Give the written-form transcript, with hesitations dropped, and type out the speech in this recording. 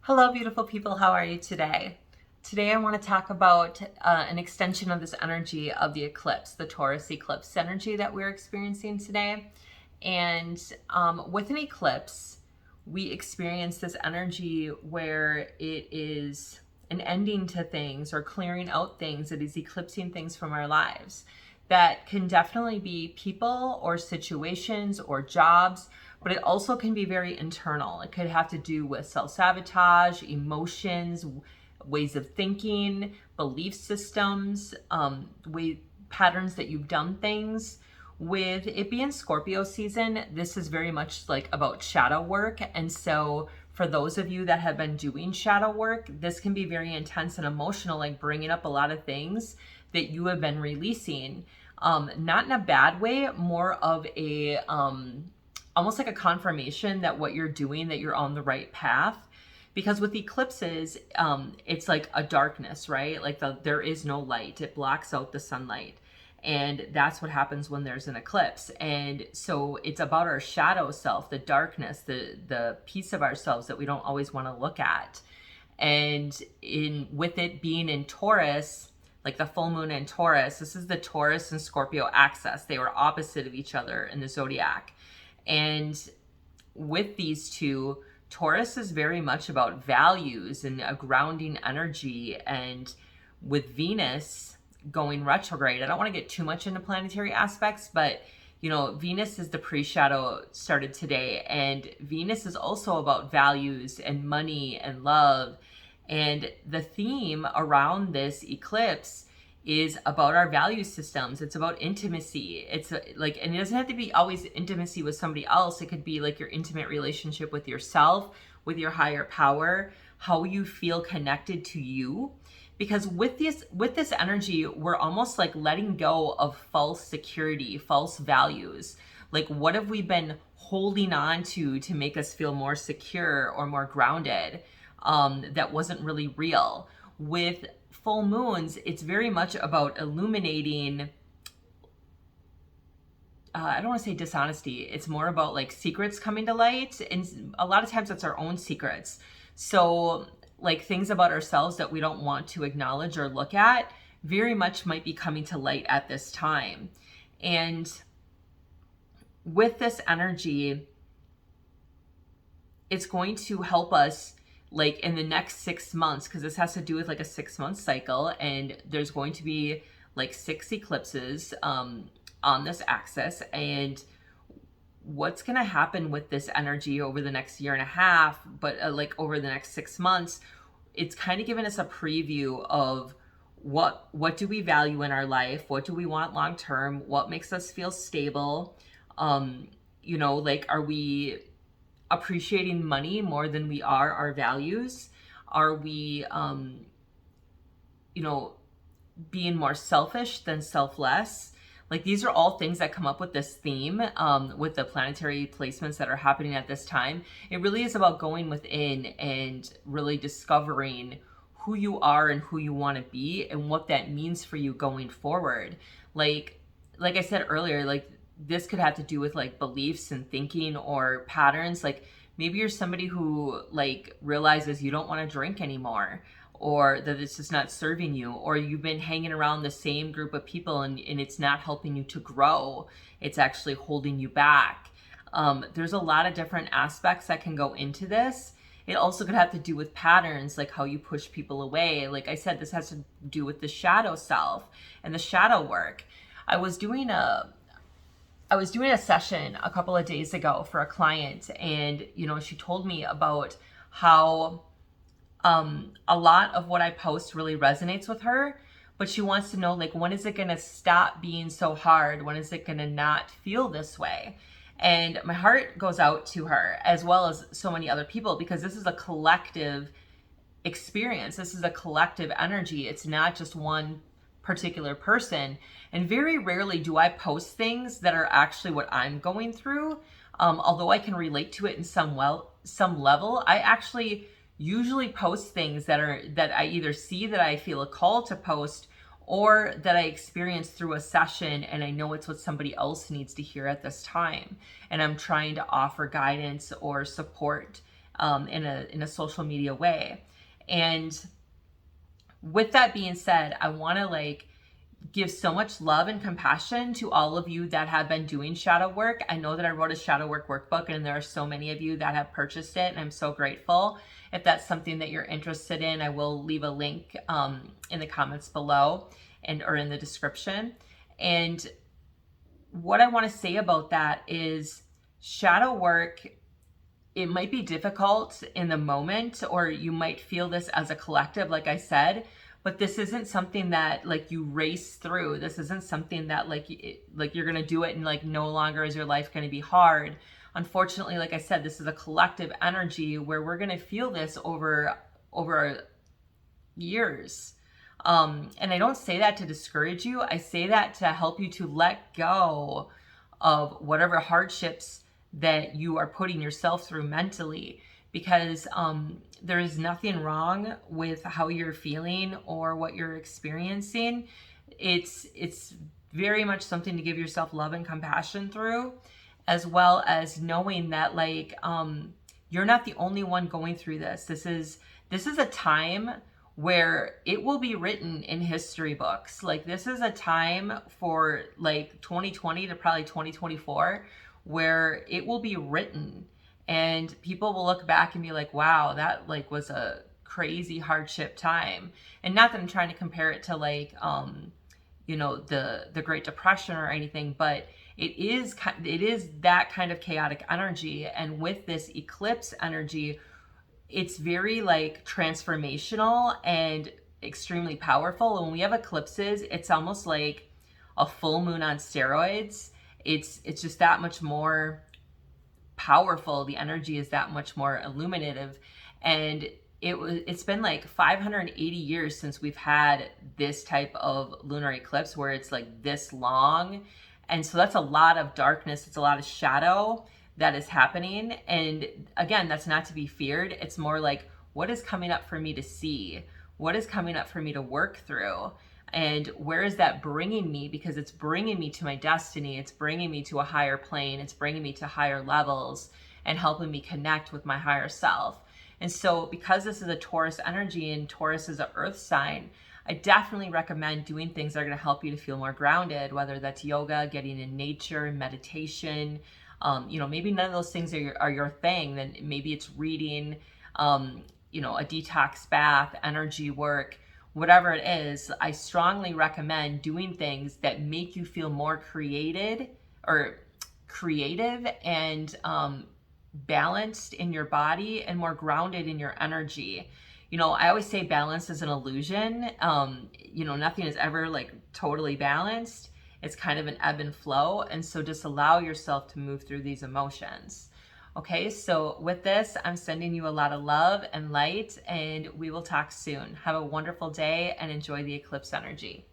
Hello, beautiful people. How are you today? Today, I want to talk about an extension of this energy of the eclipse, the Taurus eclipse energy that we're experiencing today. And with an eclipse, we experience this energy where it is an ending to things or clearing out things. It is eclipsing things from our lives. That can definitely be people or situations or jobs, but it also can be very internal. It could have to do with self-sabotage, emotions, ways of thinking, belief systems, patterns that you've done things. With it being Scorpio season, this is very much like about shadow work. And so for those of you that have been doing shadow work, this can be very intense and emotional, like bringing up a lot of things that you have been releasing. Not in a bad way, more of a almost like a confirmation that what you're doing, that you're on the right path. Because with eclipses, it's like a darkness, right? Like there is no light. It blocks out the sunlight. And that's what happens when there's an eclipse. And so it's about our shadow self, the darkness, the piece of ourselves that we don't always want to look at. And with it being in Taurus, like the full moon in Taurus, this is the Taurus and Scorpio axis. They were opposite of each other in the zodiac. And with these two, Taurus is very much about values and a grounding energy. And with Venus going retrograde, I don't want to get too much into planetary aspects, but Venus is the pre-shadow started today. And Venus is also about values and money and love. And the theme around this eclipse is about our value systems. It's about intimacy. It's like, and it doesn't have to be always intimacy with somebody else. It could be like your intimate relationship with yourself, with your higher power, how you feel connected to you. Because with this energy, we're almost like letting go of false security, false values. Like, what have we been holding on to make us feel more secure or more grounded? That wasn't really real. With full moons, it's very much about illuminating, I don't want to say dishonesty. It's more about like secrets coming to light. And a lot of times it's our own secrets. So like things about ourselves that we don't want to acknowledge or look at very much might be coming to light at this time. And with this energy, it's going to help us like in the next 6 months, because this has to do with like a 6-month cycle, and there's going to be like 6 eclipses on this axis. And what's going to happen with this energy over the next year and a half, but like over the next 6 months, it's kind of given us a preview of what do we value in our life, what do we want long term, what makes us feel stable, like, are we appreciating money more than we are our values? Are we being more selfish than selfless? Like, these are all things that come up with this theme, with the planetary placements that are happening at this time. It really is about going within and really discovering who you are and who you want to be and what that means for you going forward. Like I said earlier, like, this could have to do with like beliefs and thinking or patterns. Like, maybe you're somebody who like realizes you don't want to drink anymore, or that it's just not serving you, or you've been hanging around the same group of people and it's not helping you to grow. It's actually holding you back. There's a lot of different aspects that can go into this. It also could have to do with patterns, like how you push people away. Like I said, this has to do with the shadow self and the shadow work. I was doing a session a couple of days ago for a client, and she told me about how a lot of what I post really resonates with her, but she wants to know, like, when is it going to stop being so hard? When is it going to not feel this way? And my heart goes out to her, as well as so many other people, because this is a collective experience. This is a collective energy. It's not just one particular person. And very rarely do I post things that are actually what I'm going through. Although I can relate to it in some level, I actually usually post things that I either see that I feel a call to post, or that I experience through a session and I know it's what somebody else needs to hear at this time. And I'm trying to offer guidance or support in a social media way. And with that being said, I want to like give so much love and compassion to all of you that have been doing shadow work. I know that I wrote a shadow work workbook, and there are so many of you that have purchased it, and I'm so grateful. If that's something that you're interested in, I will leave a link in the comments below or in the description. And what I want to say about that is shadow work, it might be difficult in the moment, or you might feel this as a collective, like I said, but this isn't something that like you race through. This isn't something that like you're going to do it and like no longer is your life going to be hard. Unfortunately, like I said, this is a collective energy where we're going to feel this over years. And I don't say that to discourage you. I say that to help you to let go of whatever hardships that you are putting yourself through mentally, because there is nothing wrong with how you're feeling or what you're experiencing. It's very much something to give yourself love and compassion through, as well as knowing that like you're not the only one going through this. This is a time where it will be written in history books. Like this is a time for like 2020 to probably 2024 where it will be written, and people will look back and be like, wow, that like was a crazy hardship time. And not that I'm trying to compare it to like you know, the Great Depression or anything, but it is that kind of chaotic energy. And with this eclipse energy, it's very like transformational and extremely powerful. When we have eclipses, it's almost like a full moon on steroids. It's just that much more powerful. The energy is that much more illuminative. And it's been like 580 years since we've had this type of lunar eclipse where it's like this long. And so that's a lot of darkness. It's a lot of shadow that is happening. And again, that's not to be feared. It's more like, what is coming up for me to see? What is coming up for me to work through? And where is that bringing me? Because it's bringing me to my destiny. It's bringing me to a higher plane. It's bringing me to higher levels and helping me connect with my higher self. And so because this is a Taurus energy and Taurus is an earth sign, I definitely recommend doing things that are going to help you to feel more grounded, whether that's yoga, getting in nature, meditation. You know, maybe none of those things are your thing. Then maybe it's reading, you know, a detox bath, energy work. Whatever it is, I strongly recommend doing things that make you feel more creative and balanced in your body and more grounded in your energy. You know, I always say balance is an illusion. You know, nothing is ever like totally balanced. It's kind of an ebb and flow. And so just allow yourself to move through these emotions. Okay, so with this, I'm sending you a lot of love and light, and we will talk soon. Have a wonderful day and enjoy the eclipse energy.